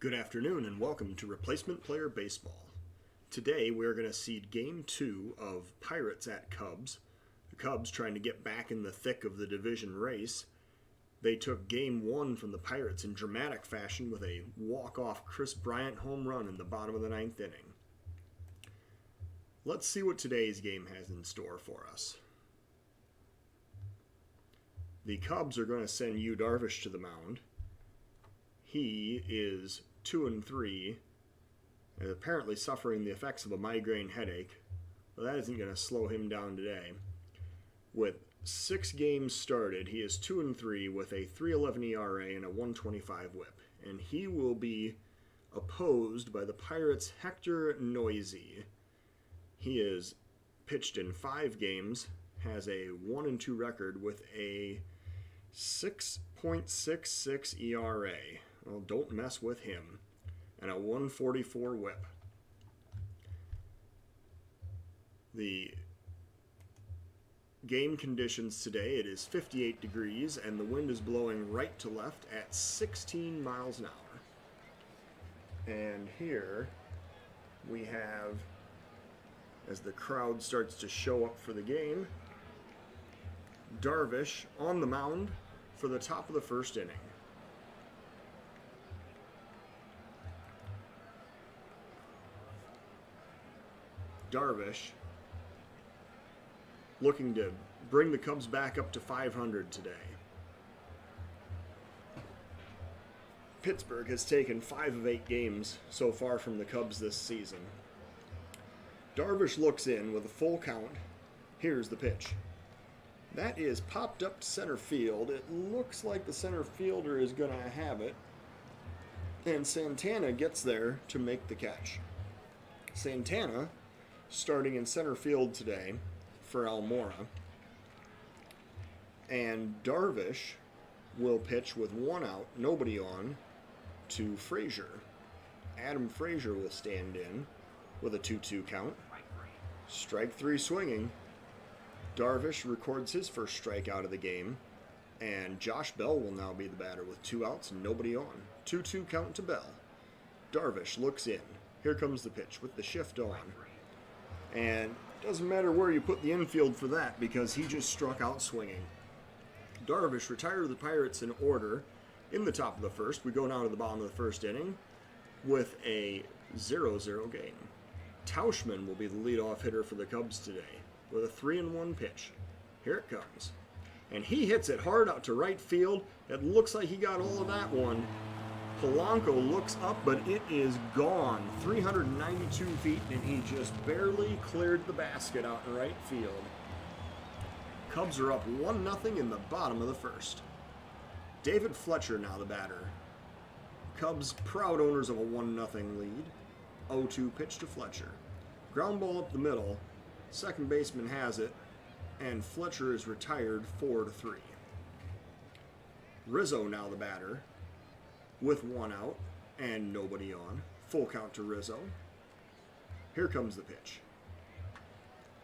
Good afternoon and welcome to Replacement Player Baseball. Today we're going to seed Game 2 of Pirates at Cubs. The Cubs trying to get back in the thick of the division race. They took Game 1 from the Pirates in dramatic fashion with a walk-off Chris Bryant home run in the bottom of the ninth inning. Let's see what today's game has in store for us. The Cubs are going to send Yu Darvish to the mound. He is 2-3, and apparently suffering the effects of a migraine headache, but that isn't going to slow him down today. With 6 games started, he is 2-3 with a 3.11 ERA and a 1.25 WHIP, and he will be opposed by the Pirates' Hector Noisy. He is pitched in 5 games, has a 1-2 record with a 6.66 ERA. Well, don't mess with him. And a 144 whip. The game conditions today, it is 58 degrees and the wind is blowing right to left at 16 miles an hour. And here we have, as the crowd starts to show up for the game, Darvish on the mound for the top of the first inning. Darvish looking to bring the Cubs back up to 500 today. Pittsburgh has taken 5 of 8 games so far from the Cubs this season. Darvish looks in with a full count. Here's the pitch. That is popped up to center field. It looks like the center fielder is going to have it. And Santana gets there to make the catch. Santana starting in center field today for Almora. And Darvish will pitch with 1 out, nobody on, to Frazier. Adam Frazier will stand in with a 2-2 count. Strike 3 swinging. Darvish records his first strikeout of the game. And Josh Bell will now be the batter with 2 outs and nobody on. 2-2 count to Bell. Darvish looks in. Here comes the pitch with the shift on. And it doesn't matter where you put the infield for that because he just struck out swinging. Darvish retired the Pirates in order in the top of the first. We go now to the bottom of the first inning with a 0-0 game. Tauchman will be the leadoff hitter for the Cubs today with a 3-1 pitch. Here it comes. And he hits it hard out to right field. It looks like he got all of that one. Polanco looks up, but it is gone. 392 feet, and he just barely cleared the basket out in right field. Cubs are up 1-0 in the bottom of the first. David Fletcher now the batter. Cubs proud owners of a 1-0 lead. 0-2 pitch to Fletcher. Ground ball up the middle. Second baseman has it, and Fletcher is retired 4-3. Rizzo now the batter, with 1 out and nobody on. Full count to Rizzo. Here comes the pitch.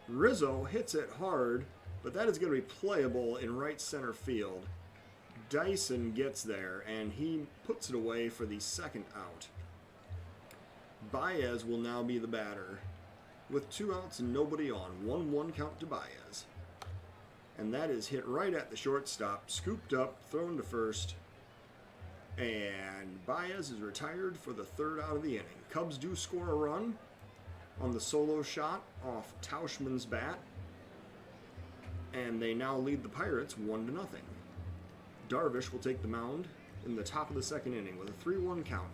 Rizzo hits it hard, but that is going to be playable in right center field. Dyson gets there, and he puts it away for the second out. Baez will now be the batter, with 2 outs and nobody on. 1-1 count to Baez. And that is hit right at the shortstop, scooped up, thrown to first. And Baez is retired for the 3rd out of the inning. Cubs do score a run on the solo shot off Tauchman's bat. And they now lead the Pirates 1-0. Darvish will take the mound in the top of the second inning with a 3-1 count.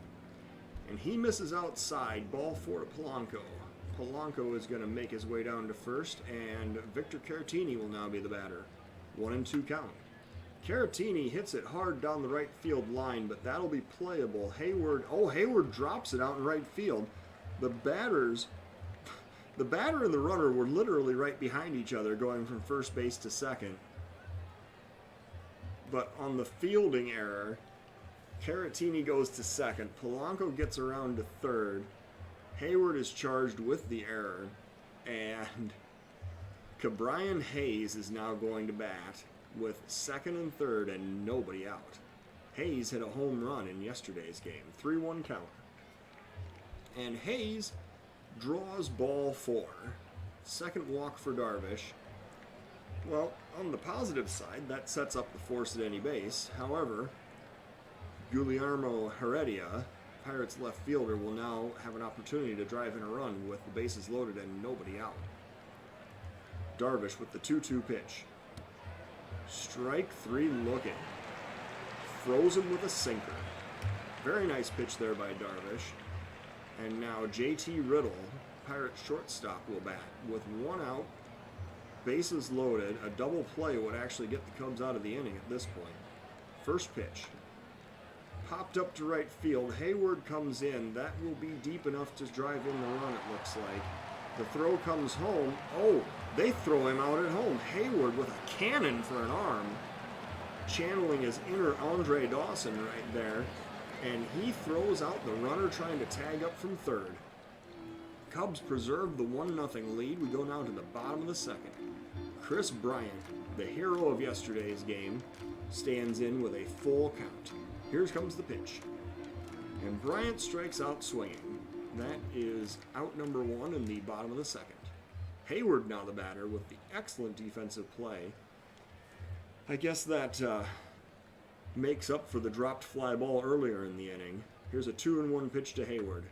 And he misses outside, ball 4 to Polanco. Polanco is going to make his way down to first, and Victor Caratini will now be the batter. 1-2 count. Caratini hits it hard down the right field line, but that'll be playable. Hayward drops it out in right field. The batter and the runner were literally right behind each other going from first base to second. But on the fielding error, Caratini goes to second. Polanco gets around to third. Hayward is charged with the error, and Ke'Bryan Hayes is now going to bat with second and third and nobody out. Hayes hit a home run in yesterday's game. 3-1 count. And Hayes draws ball 4. Second walk for Darvish. Well, on the positive side, that sets up the force at any base. However, Guillermo Heredia, Pirates left fielder, will now have an opportunity to drive in a run with the bases loaded and nobody out. Darvish with the 2-2 pitch. Strike 3 looking. Frozen with a sinker. Very nice pitch there by Darvish. And now JT Riddle, Pirates shortstop, will bat with 1 out. Bases loaded. A double play would actually get the Cubs out of the inning at this point. First pitch. Popped up to right field. Hayward comes in. That will be deep enough to drive in the run, it looks like. The throw comes home. Oh, they throw him out at home. Hayward with a cannon for an arm. Channeling his inner Andre Dawson right there. And he throws out the runner trying to tag up from third. Cubs preserve the 1-0 lead. We go now to the bottom of the second. Chris Bryant, the hero of yesterday's game, stands in with a full count. Here comes the pitch. And Bryant strikes out swinging. That is out number 1 in the bottom of the second. Hayward now the batter with the excellent defensive play. I guess that makes up for the dropped fly ball earlier in the inning. Here's a 2-1 pitch to Hayward.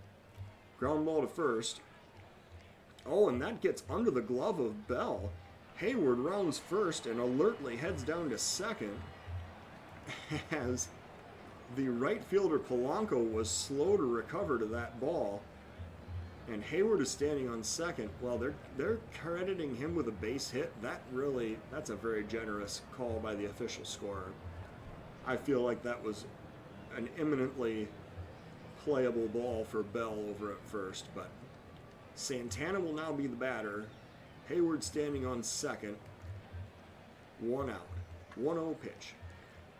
Ground ball to first. Oh, and that gets under the glove of Bell. Hayward rounds first and alertly heads down to second as the right fielder Polanco was slow to recover to that ball. And Hayward is standing on second. Well, they're crediting him with a base hit. That's a very generous call by the official scorer. I feel like that was an eminently playable ball for Bell over at first, but Santana will now be the batter. Hayward standing on second. 1 out. 1-0 pitch.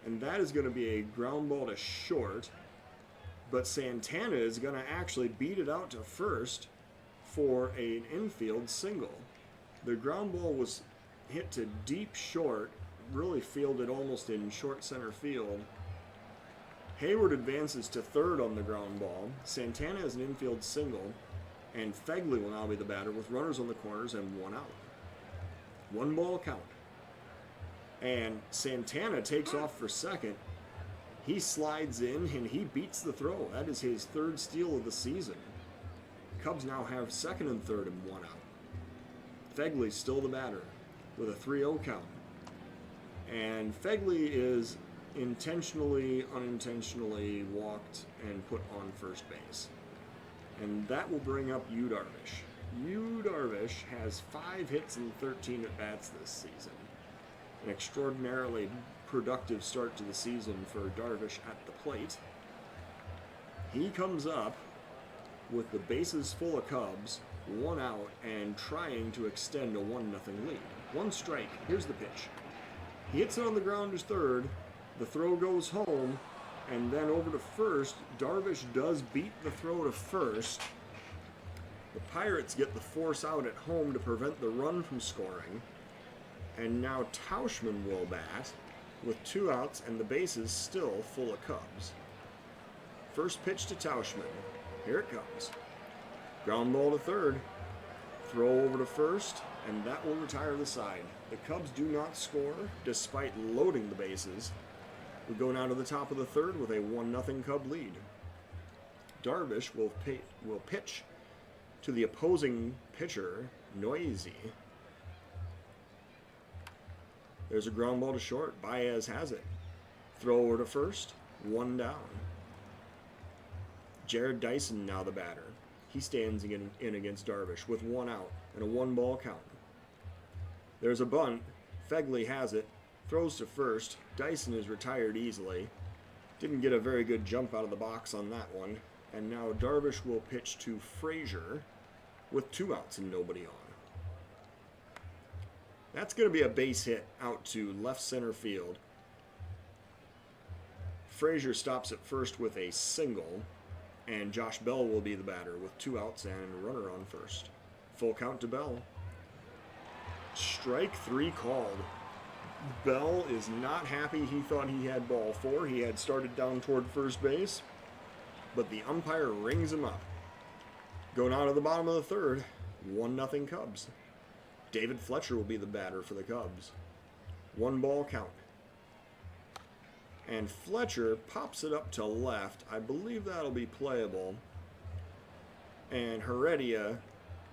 And that is going to be a ground ball to short, but Santana is going to actually beat it out to first for an infield single. The ground ball was hit to deep short, really fielded almost in short center field. Hayward advances to third on the ground ball. Santana has an infield single, and Fegley will now be the batter with runners on the corners and 1 out. 1 ball count. And Santana takes off for second. He slides in and he beats the throw. That is his 3rd steal of the season. Cubs now have second and third and 1 out. Fegley still the batter with a 3-0 count. And Fegley is intentionally, unintentionally walked and put on first base. And that will bring up Yu Darvish. Yu Darvish has 5 hits and 13 at-bats this season. An extraordinarily productive start to the season for Darvish at the plate. He comes up with the bases full of Cubs, 1 out, and trying to extend a 1-0 lead. 1 strike. Here's the pitch. He hits it on the ground to third. The throw goes home, and then over to first. Darvish does beat the throw to first. The Pirates get the force out at home to prevent the run from scoring. And now Tauchman will bat with 2 outs and the bases still full of Cubs. First pitch to Tauchman. Here it comes. Ground ball to third. Throw over to first, and that will retire the side. The Cubs do not score despite loading the bases. We go now to the top of the third with a 1-0 Cub lead. Darvish will pitch to the opposing pitcher, Noisy. There's a ground ball to short. Baez has it. Throw over to first. 1 down. Jared Dyson now the batter. He stands in against Darvish with 1 out and a 1 ball count. There's a bunt. Fegley has it. Throws to first. Dyson is retired easily. Didn't get a very good jump out of the box on that one. And now Darvish will pitch to Frazier with 2 outs and nobody on. That's going to be a base hit out to left center field. Frazier stops at first with a single, and Josh Bell will be the batter with 2 outs and a runner on first. Full count to Bell. Strike 3 called. Bell is not happy. He thought he had ball 4. He had started down toward first base, but the umpire rings him up. Going out of the bottom of the third, 1-0 Cubs. David Fletcher will be the batter for the Cubs. 1 ball count. And Fletcher pops it up to left. I believe that'll be playable. And Heredia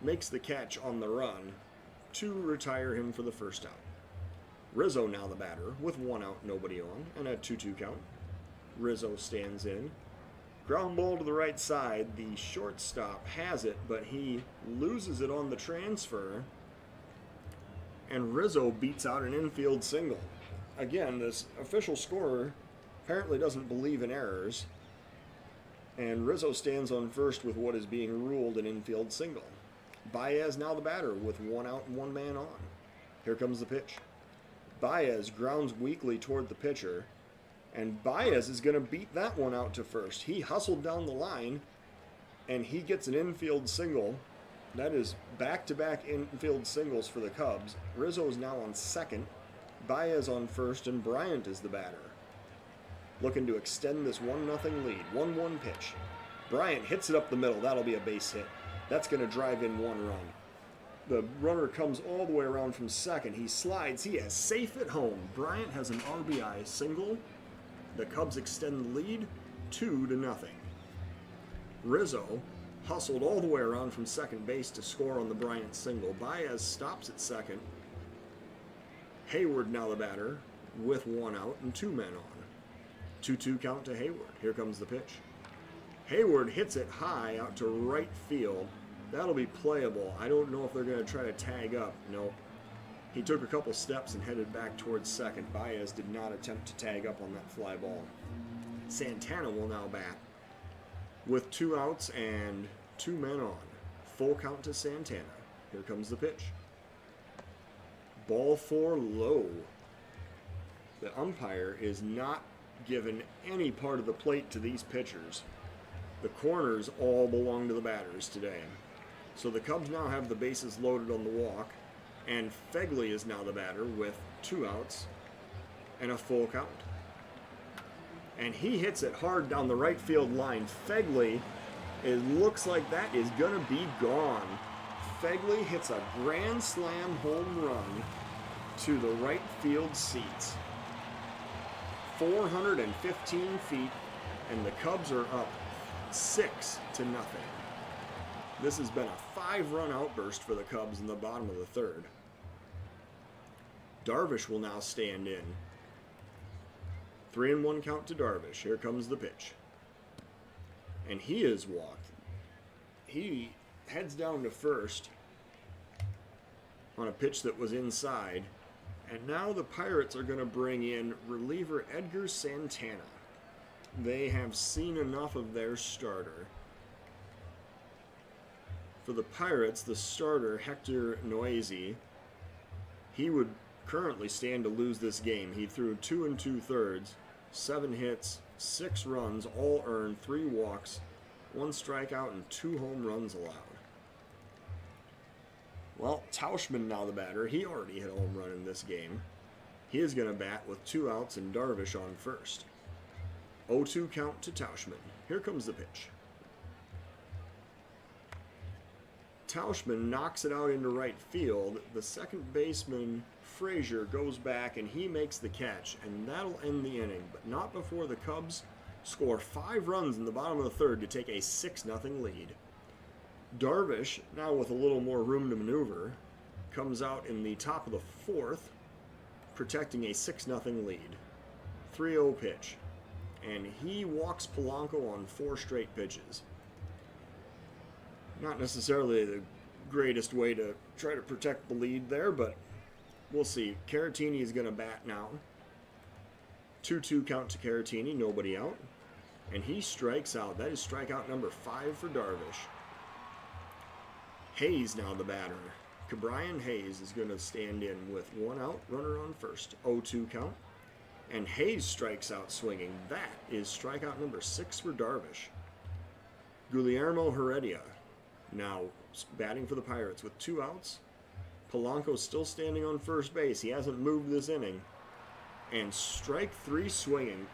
makes the catch on the run to retire him for the first out. Rizzo now the batter with 1 out, nobody on, and a 2-2 count. Rizzo stands in. Ground ball to the right side. The shortstop has it, but he loses it on the transfer. And Rizzo beats out an infield single. Again, this official scorer apparently doesn't believe in errors. And Rizzo stands on first with what is being ruled an infield single. Baez now the batter with 1 out and 1 man on. Here comes the pitch. Baez grounds weakly toward the pitcher, and Baez is going to beat that one out to first. He hustled down the line, and he gets an infield single. That is back-to-back infield singles for the Cubs. Rizzo is now on second, Baez on first, and Bryant is the batter. Looking to extend this 1-0 lead. 1-1 pitch. Bryant hits it up the middle. That'll be a base hit. That's going to drive in 1 run. The runner comes all the way around from second. He slides. He is safe at home. Bryant has an RBI single. The Cubs extend the lead 2-0. Rizzo hustled all the way around from second base to score on the Bryant single. Baez stops at second. Hayward now the batter with 1 out and 2 men on. 2-2 count to Hayward. Here comes the pitch. Hayward hits it high out to right field. That'll be playable. I don't know if they're going to try to tag up. Nope. He took a couple steps and headed back towards second. Baez did not attempt to tag up on that fly ball. Santana will now bat with 2 outs and 2 men on. Full count to Santana. Here comes the pitch. Ball 4 low. The umpire is not given any part of the plate to these pitchers. The corners all belong to the batters today. So the Cubs now have the bases loaded on the walk, and Fegley is now the batter with 2 outs and a full count. And he hits it hard down the right field line. Fegley, it looks like that is going to be gone. Fegley hits a grand slam home run to the right field seats. 415 feet, and the Cubs are up 6-0. This has been a 5-run outburst for the Cubs in the bottom of the third. Darvish will now stand in. 3-1 count to Darvish. Here comes the pitch. And he is walked. He heads down to first on a pitch that was inside. And now the Pirates are going to bring in reliever Edgar Santana. They have seen enough of their starter. For the Pirates, the starter, Hector Noisy, he would currently stand to lose this game. He threw 2 2/3, 7 hits, 6 runs, all earned, 3 walks, 1 strikeout, and 2 home runs allowed. Well, Tauchman now the batter. He already hit a home run in this game. He is going to bat with 2 outs and Darvish on first. 0-2 count to Tauchman. Here comes the pitch. Tauchman knocks it out into right field. The second baseman, Frazier, goes back and he makes the catch, and that'll end the inning, but not before the Cubs score 5 runs in the bottom of the third to take a 6-0 lead. Darvish, now with a little more room to maneuver, comes out in the top of the fourth, protecting a 6-0 lead. 3-0 pitch. And he walks Polanco on 4 straight pitches. Not necessarily the greatest way to try to protect the lead there, but we'll see. Caratini is going to bat now. 2-2 count to Caratini, nobody out. And he strikes out. That is strikeout number 5 for Darvish. Hayes now the batter. Cabrian Hayes is going to stand in with 1 out, runner on first. 0-2 count. And Hayes strikes out swinging. That is strikeout number 6 for Darvish. Guillermo Heredia now batting for the Pirates with 2 outs. Polanco still standing on first base. He hasn't moved this inning. and strike three swinging.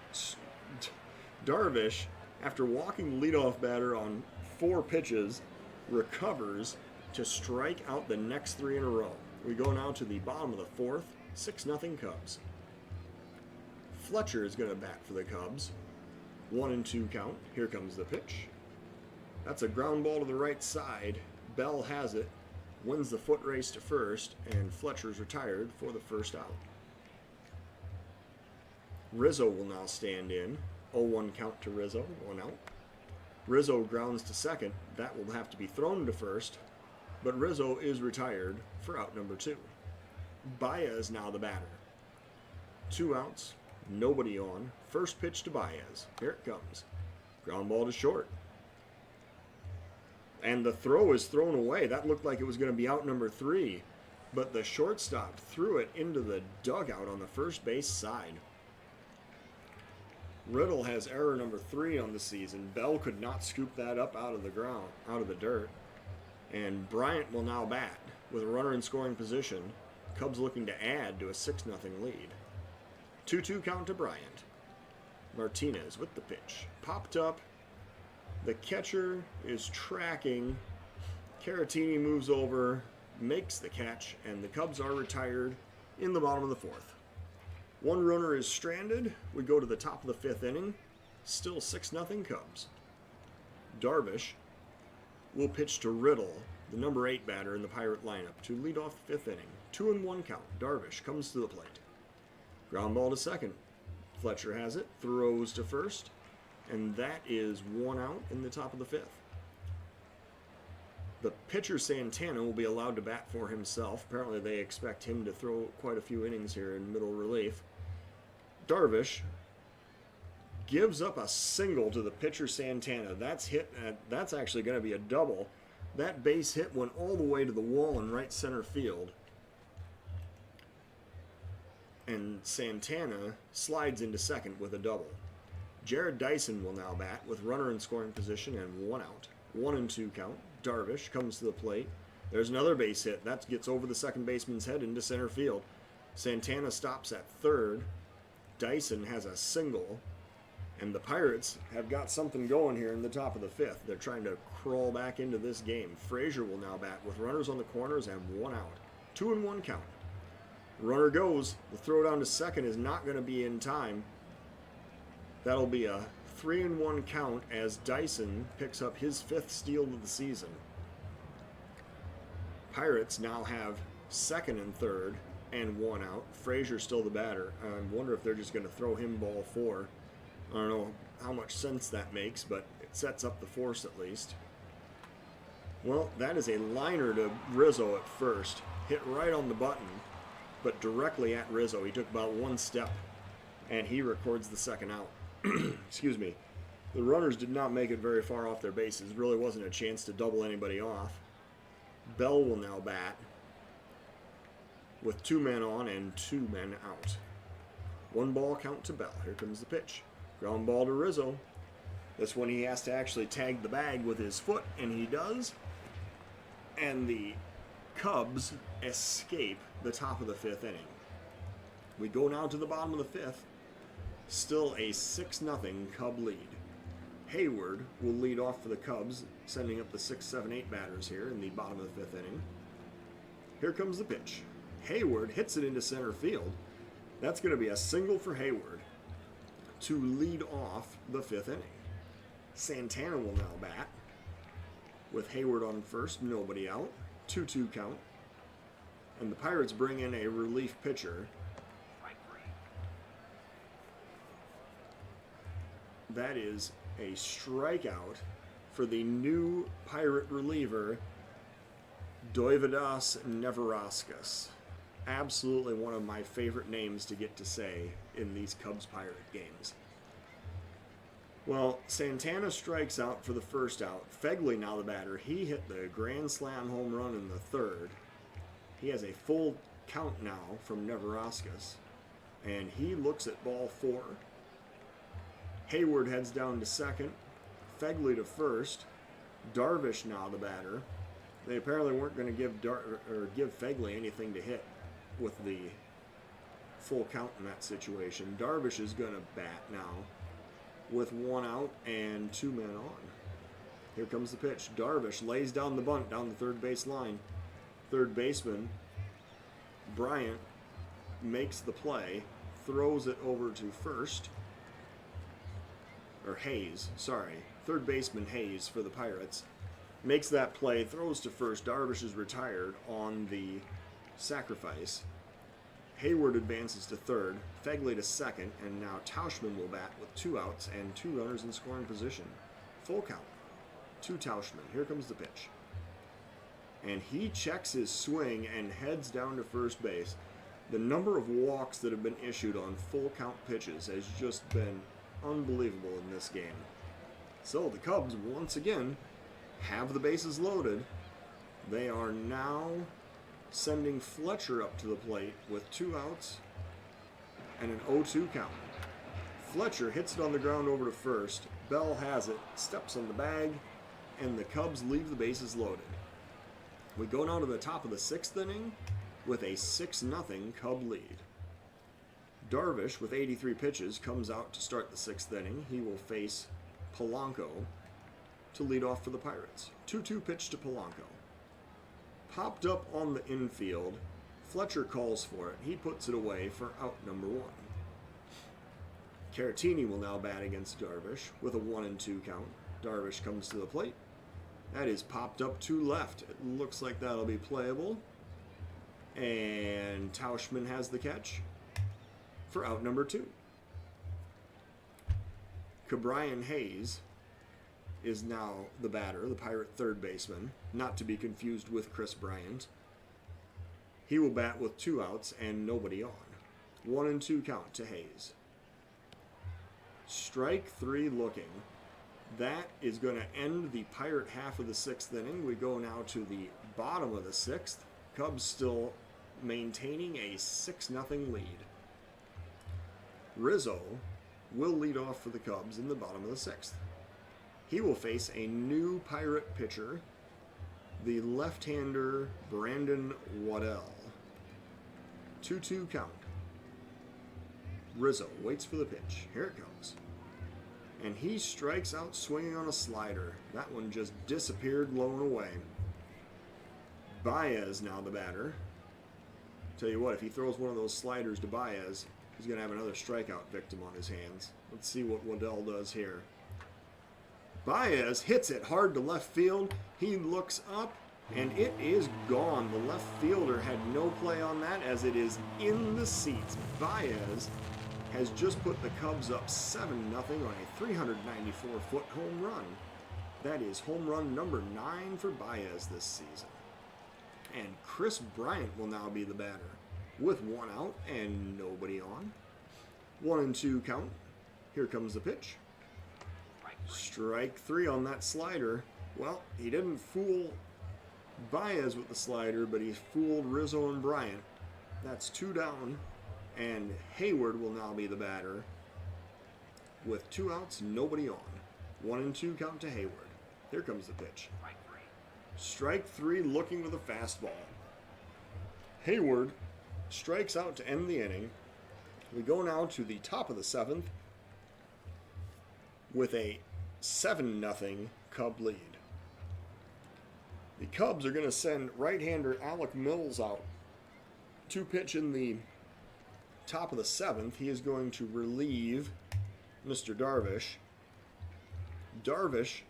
Darvish, after walking the leadoff batter on 4 pitches, recovers to strike out the next 3 in a row. We go now to the bottom of the 4th, 6-0 Cubs. Fletcher is going to bat for the Cubs. 1-2 count. Here comes the pitch. That's a ground ball to the right side. Bell has it, wins the foot race to first, and Fletcher's retired for the first out. Rizzo will now stand in. 0-1 count to Rizzo, 1 out. Rizzo grounds to second. That will have to be thrown to first, but Rizzo is retired for out number 2. Baez now the batter. 2 outs, nobody on. First pitch to Baez. Here it comes. Ground ball to short. And the throw is thrown away. That looked like it was going to be out number 3, but the shortstop threw it into the dugout on the first base side. Riddle has error number 3 on the season. Bell could not scoop that up out of the ground, out of the dirt. And Bryant will now bat with a runner in scoring position. Cubs looking to add to a 6-0 lead. 2-2 count to Bryant. Martinez with the pitch. Popped up. The catcher is tracking. Caratini moves over, makes the catch, and the Cubs are retired in the bottom of the 4th. 1 runner is stranded. We go to the top of the 5th inning. Still 6-0 Cubs. Darvish will pitch to Riddle, the number 8 batter in the Pirate lineup, to lead off the 5th inning. 2-1 count. Darvish comes to the plate. Ground ball to second. Fletcher has it, throws to first, and that is 1 out in the top of the 5th. The pitcher Santana will be allowed to bat for himself. Apparently they expect him to throw quite a few innings here in middle relief. Darvish gives up a single to the pitcher Santana. That's actually going to be a double. That base hit went all the way to the wall in right center field. And Santana slides into second with a double. Jared Dyson will now bat with runner in scoring position and 1 out. 1-2 count. Darvish comes to the plate. There's another base hit. That gets over the second baseman's head into center field. Santana stops at third. Dyson has a single. And the Pirates have got something going here in the top of the 5th. They're trying to crawl back into this game. Frazier will now bat with runners on the corners and 1 out. 2-1 count. Runner goes. The throw down to second is not going to be in time. That'll be a 3-1 count as Dyson picks up his 5th steal of the season. Pirates now have second and third and 1 out. Frazier still the batter. I wonder if they're just going to throw him ball 4. I don't know how much sense that makes, but it sets up the force at least. Well, that is a liner to Rizzo at first. Hit right on the button, but directly at Rizzo. He took about 1 step, and he records the second out. Excuse me. The runners did not make it very far off their bases. Really wasn't a chance to double anybody off. Bell will now bat with 2 men on and 2 men out. 1 ball count to Bell. Here comes the pitch. Ground ball to Rizzo. This one he has to actually tag the bag with his foot, and he does. And the Cubs escape the top of the 5th inning. We go now to the bottom of the 5th. Still a 6-0 Cub lead. Hayward will lead off for the Cubs, sending up the 6, 7, 8 batters here in the bottom of the 5th inning. Here comes the pitch. Hayward hits it into center field. That's going to be a single for Hayward to lead off the 5th inning. Santana will now bat with Hayward on first, nobody out. 2-2 count. And the Pirates bring in a relief pitcher. That is a strikeout for the new Pirate reliever, Dovydas Neverauskas. Absolutely one of my favorite names to get to say in these Cubs-Pirate games. Well, Santana strikes out for the first out. Fegley now the batter. He hit the grand slam home run in the 3rd. He has a full count now from Neverauskas, and he looks at ball 4. Hayward heads down to second. Fegley to first. Darvish now the batter. They apparently weren't going to give Fegley anything to hit with the full count in that situation. Darvish is going to bat now with 1 out and 2 men on. Here comes the pitch. Darvish lays down the bunt down the third base line. Third baseman Bryant makes the play, throws it over to first. Or Hayes, sorry. Third baseman Hayes for the Pirates makes that play, throws to first. Darvish is retired on the sacrifice. Hayward advances to third, Fegley to second, and now Tauchman will bat with 2 outs and 2 runners in scoring position. Full count. To Tauchman. Here comes the pitch. And he checks his swing and heads down to first base. The number of walks that have been issued on full count pitches has just been unbelievable in this game. So the Cubs, once again, have the bases loaded. They are now sending Fletcher up to the plate with 2 outs and an 0-2 count. Fletcher hits it on the ground over to first. Bell has it, steps on the bag, and the Cubs leave the bases loaded. We go now to the top of the 6th inning with a 6-0 Cub lead. Darvish, with 83 pitches, comes out to start the 6th inning. He will face Polanco to lead off for the Pirates. 2-2 pitch to Polanco. Popped up on the infield. Fletcher calls for it. He puts it away for out number 1. Caratini will now bat against Darvish with a 1-2 count. Darvish comes to the plate. That is popped up to left. It looks like that'll be playable. And Tauchman has the catch for out number 2. Ke'Bryan Hayes is now the batter, the Pirate third baseman, not to be confused with Chris Bryant. He will bat with 2 outs and nobody on. 1-2 count to Hayes. Strike 3 looking. That is going to end the Pirate half of the 6th inning. We go now to the bottom of the 6th. Cubs still maintaining a 6-0 lead. Rizzo will lead off for the Cubs in the bottom of the 6th. He will face a new Pirate pitcher, the left-hander Brandon Waddell. 2-2 count. Rizzo waits for the pitch. Here it comes. And he strikes out swinging on a slider. That one just disappeared, blown away. Baez now the batter. Tell you what, if he throws one of those sliders to Baez, he's going to have another strikeout victim on his hands. Let's see what Waddell does here. Baez hits it hard to left field. He looks up, and it is gone. The left fielder had no play on that, as it is in the seats. Baez has just put the Cubs up 7-0 on a 394-foot home run. That is home run number 9 for Baez this season. And Chris Bryant will now be the batter with 1 out and nobody on. 1-2 count. Here comes the pitch. Strike 3 on that slider. Well, he didn't fool Baez with the slider, but he fooled Rizzo and Bryant. That's 2 down. And Hayward will now be the batter with 2 outs, nobody on. 1-2 count to Hayward. Here comes the pitch. Strike 3 looking with a fastball. Hayward strikes out to end the inning. We go now to the top of the 7th with a 7-0 Cub lead. The Cubs are going to send right-hander Alec Mills out to pitch in the top of the 7th. He is going to relieve Mr. Darvish. Darvish,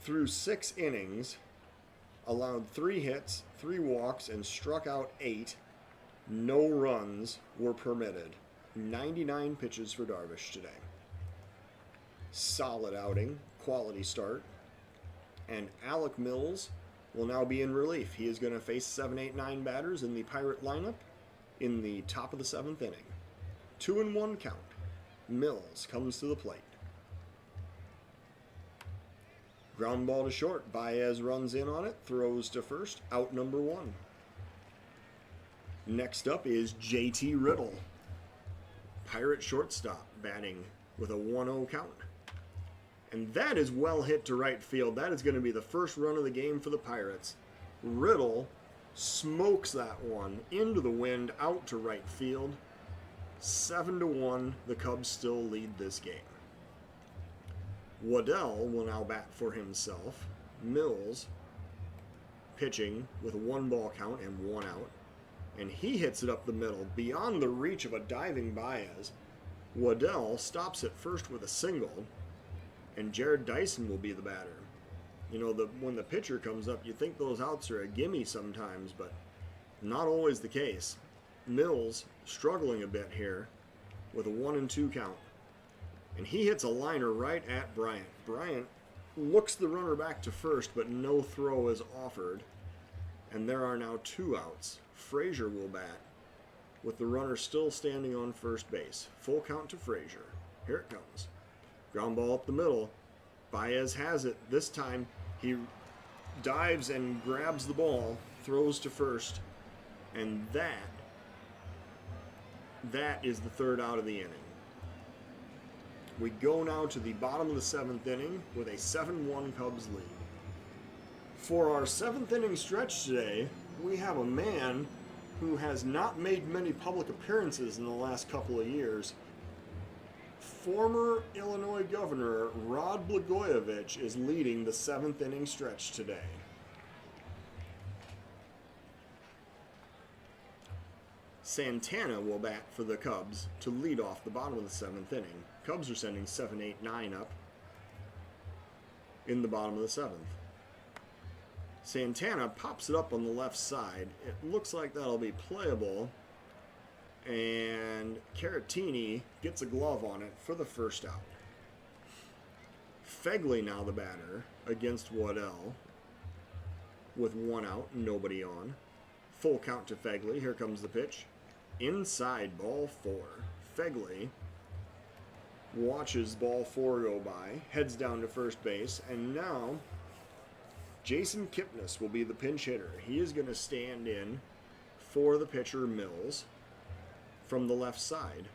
through 6 innings, allowed 3 hits, 3 walks, and struck out 8. No runs were permitted. 99 pitches for Darvish today. Solid outing, quality start. And Alec Mills will now be in relief. He is going to face 7, 8, 9 batters in the Pirate lineup in the top of the 7th inning. 2-1 count. Mills comes to the plate. Ground ball to short. Baez runs in on it, throws to first. Out number 1. Next up is JT Riddle. Pirate shortstop batting with a 1-0 count. And that is well hit to right field. That is going to be the first run of the game for the Pirates. Riddle smokes that one into the wind, out to right field. 7-1, the Cubs still lead this game. Waddell will now bat for himself. Mills pitching with a 1-ball count and 1 out. And he hits it up the middle, beyond the reach of a diving Baez. Waddell stops at first with a single, and Jared Dyson will be the batter. You know, when the pitcher comes up, you think those outs are a gimme sometimes, but not always the case. Mills struggling a bit here with a 1-2 count. And he hits a liner right at Bryant. Bryant looks the runner back to first, but no throw is offered. And there are now 2 outs. Frazier will bat with the runner still standing on first base. Full count to Frazier. Here it comes. Ground ball up the middle. Baez has it. This time he dives and grabs the ball, throws to first, and that is the 3rd out of the inning. We go now to the bottom of the 7th inning with a 7-1 Cubs lead. For our 7th inning stretch today, we have a man who has not made many public appearances in the last couple of years. Former Illinois Governor Rod Blagojevich is leading the 7th inning stretch today. Santana will bat for the Cubs to lead off the bottom of the 7th inning. Cubs are sending 7, 8, 9 up in the bottom of the 7th. Santana pops it up on the left side. It looks like that'll be playable. And Caratini gets a glove on it for the 1st out. Fegley now the batter against Waddell with 1 out, nobody on. Full count to Fegley. Here comes the pitch. Inside, ball 4. Fegley watches ball 4 go by, heads down to first base, and now Jason Kipnis will be the pinch hitter. He is going to stand in for the pitcher Mills from the left side.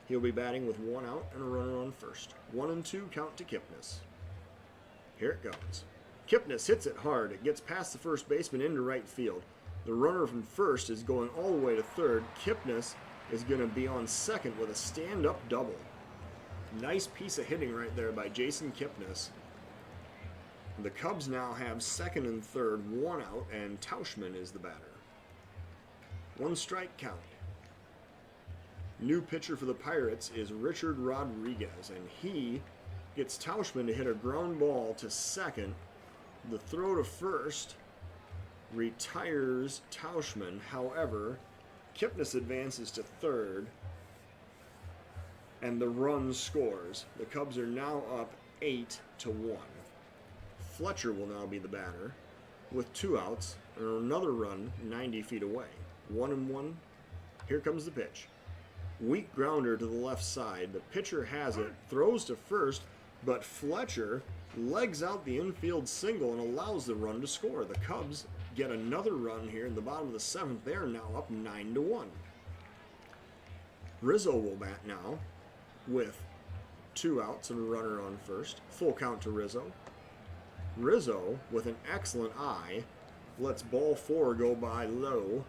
He'll be batting with 1 out and a runner on first. 1-2 count to Kipnis. Here it goes. Kipnis hits it hard. It gets past the first baseman into right field. The runner from first is going all the way to third. Kipnis is going to be on second with a stand-up double. Nice piece of hitting right there by Jason Kipnis. The Cubs now have second and third, 1 out, and Tauschman is the batter. 1 strike count. New pitcher for the Pirates is Richard Rodriguez, and he gets Tauschman to hit a ground ball to second. The throw to first retires Tauschman. However, Kipnis advances to third, and the run scores. The Cubs are now up 8-1. Fletcher will now be the batter with 2 outs and another run 90 feet away. 1-1. Here comes the pitch. Weak grounder to the left side. The pitcher has it, throws to first, but Fletcher legs out the infield single and allows the run to score. The Cubs get another run here in the bottom of the 7th. They are now up 9-1. Rizzo will bat now with 2 outs and a runner on first. Full count to Rizzo. Rizzo, with an excellent eye, lets ball 4 go by low,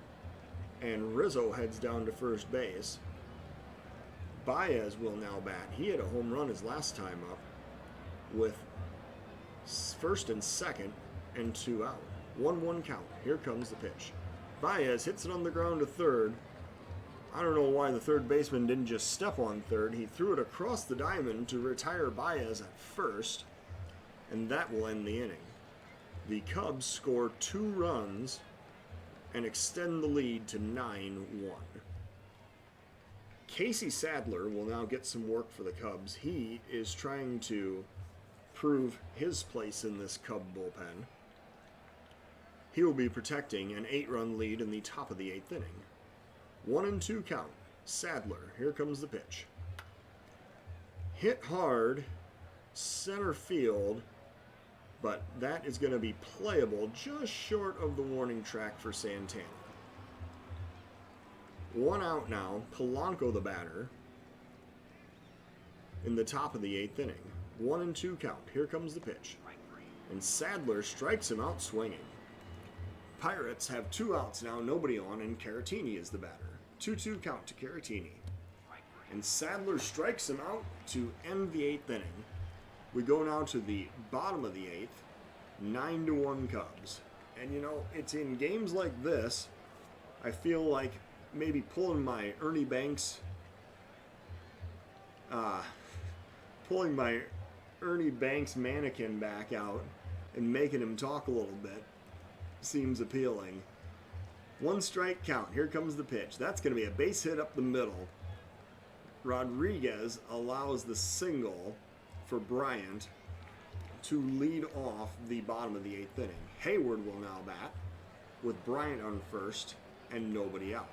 and Rizzo heads down to first base. Baez will now bat. He had a home run his last time up with first and second and 2 out. 1-1 count. Here comes the pitch. Baez hits it on the ground to third. I don't know why the third baseman didn't just step on third. He threw it across the diamond to retire Baez at first, and that will end the inning. The Cubs score 2 runs and extend the lead to 9-1. Casey Sadler will now get some work for the Cubs. He is trying to prove his place in this Cub bullpen. He will be protecting an 8-run lead in the top of the 8th inning. 1-2 count. Sadler, here comes the pitch. Hit hard, center field, but that is going to be playable just short of the warning track for Santana. 1 out now. Polanco the batter in the top of the 8th inning. 1-2 count. Here comes the pitch. And Sadler strikes him out swinging. Pirates have 2 outs now, nobody on, and Caratini is the batter. 2-2 count to Caratini. And Sadler strikes him out to end the 8th inning. We go now to the bottom of the 8th, 9-1 Cubs. And you know, it's in games like this, I feel like maybe pulling my Ernie Banks mannequin back out and making him talk a little bit seems appealing. 1 strike count. Here comes the pitch. That's going to be a base hit up the middle. Rodriguez allows the single for Bryant to lead off the bottom of the 8th inning. Hayward will now bat with Bryant on first and nobody out.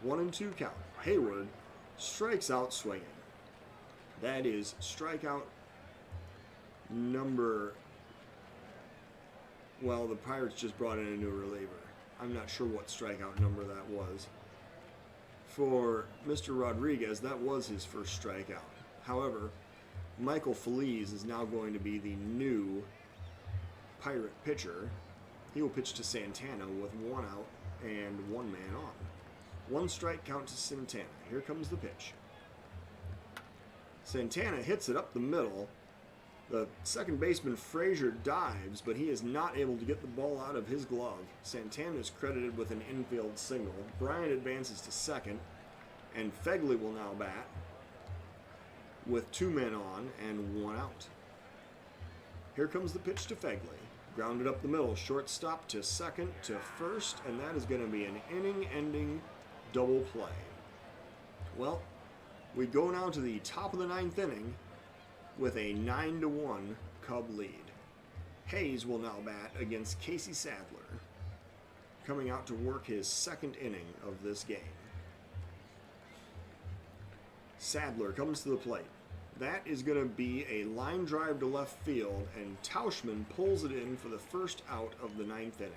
1-2 count. Hayward strikes out swinging. That is strikeout number... Well, the Pirates just brought in a new reliever. I'm not sure what strikeout number that was. For Mr. Rodriguez, that was his first strikeout. However, Michael Feliz is now going to be the new Pirate pitcher. He will pitch to Santana with 1 out and 1 man on. 1 strike count to Santana. Here comes the pitch. Santana hits it up the middle. The second baseman Frazier dives, but he is not able to get the ball out of his glove. Santana is credited with an infield single. Bryant advances to second, and Fegley will now bat with 2 men on and 1 out. Here comes the pitch to Fegley. Grounded up the middle, shortstop to second to first, and that is going to be an inning-ending double play. Well, we go now to the top of the 9th inning with a 9-1 Cub lead. Hayes will now bat against Casey Sadler, coming out to work his 2nd inning of this game. Sadler comes to the plate. That is going to be a line drive to left field, and Tauschman pulls it in for the first out of the 9th inning.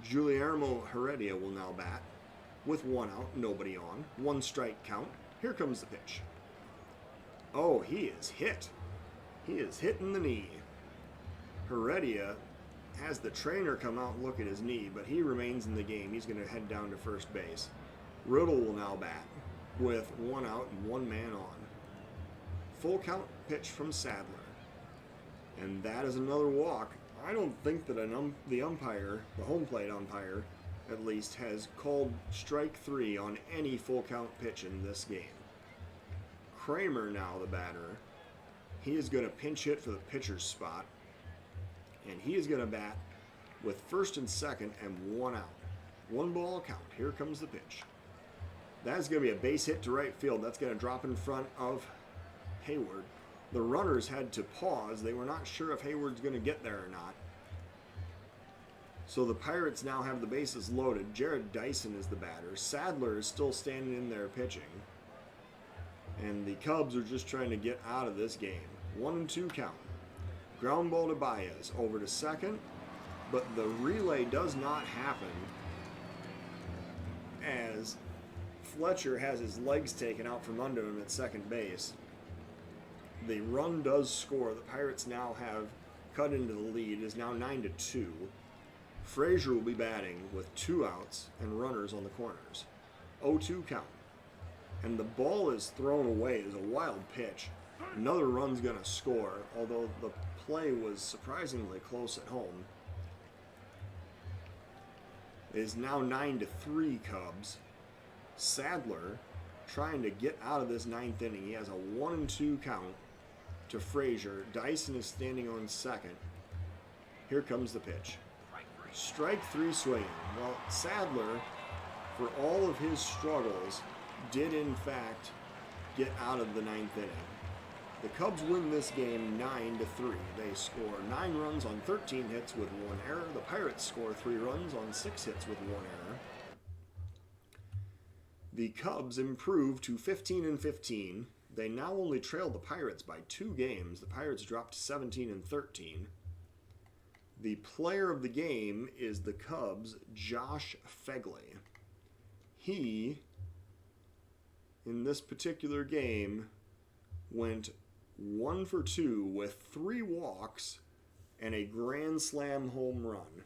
Guillermo Heredia will now bat with 1 out, nobody on. 1 strike count. Here comes the pitch. Oh, he is hit. He is hit in the knee. Heredia has the trainer come out and look at his knee, but he remains in the game. He's going to head down to first base. Riddle will now bat with 1 out and 1 man on. Full count pitch from Sadler. And that is another walk. I don't think that the umpire, the home plate umpire, at least, has called strike 3 on any full count pitch in this game. Kramer now the batter. He is going to pinch hit for the pitcher's spot. And he is going to bat with first and second and 1 out. 1 ball count. Here comes the pitch. That is going to be a base hit to right field. That's going to drop in front of Hayward. The runners had to pause. They were not sure if Hayward's going to get there or not. So the Pirates now have the bases loaded. Jared Dyson is the batter. Sadler is still standing in there pitching. And the Cubs are just trying to get out of this game. 1-2 count. Ground ball to Baez. Over to second. But the relay does not happen as Fletcher has his legs taken out from under him at second base. The run does score. The Pirates now have cut into the lead. It is now 9-2. Frazier will be batting with 2 outs and runners on the corners. 0-2 count. And the ball is thrown away as a wild pitch. Another run's going to score, although the play was surprisingly close at home. It is now 9-3 Cubs. Sadler trying to get out of this 9th inning. He has a 1-2 count to Frazier. Dyson is standing on second. Here comes the pitch. Strike 3 swinging. Well, Sadler, for all of his struggles, did in fact get out of the 9th inning. The Cubs win this game 9-3. They score 9 runs on 13 hits with 1 error. The Pirates score 3 runs on 6 hits with 1 error. The Cubs improve to 15-15. They now only trail the Pirates by 2 games. The Pirates dropped to 17-13. The player of the game is the Cubs' Josh Fegley. He, in this particular game, went 1 for 2 with 3 walks and a grand slam home run.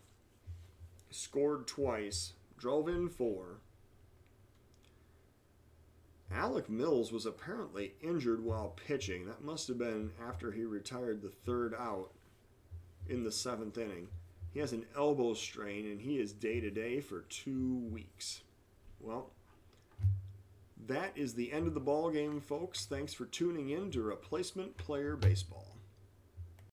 scored twice, drove in 4. Alec Mills was apparently injured while pitching. That must have been after he retired the 3rd out in the 7th inning. He has an elbow strain and he is day-to-day for 2 weeks. Well, that is the end of the ball game, folks. Thanks for tuning in to Replacement Player Baseball.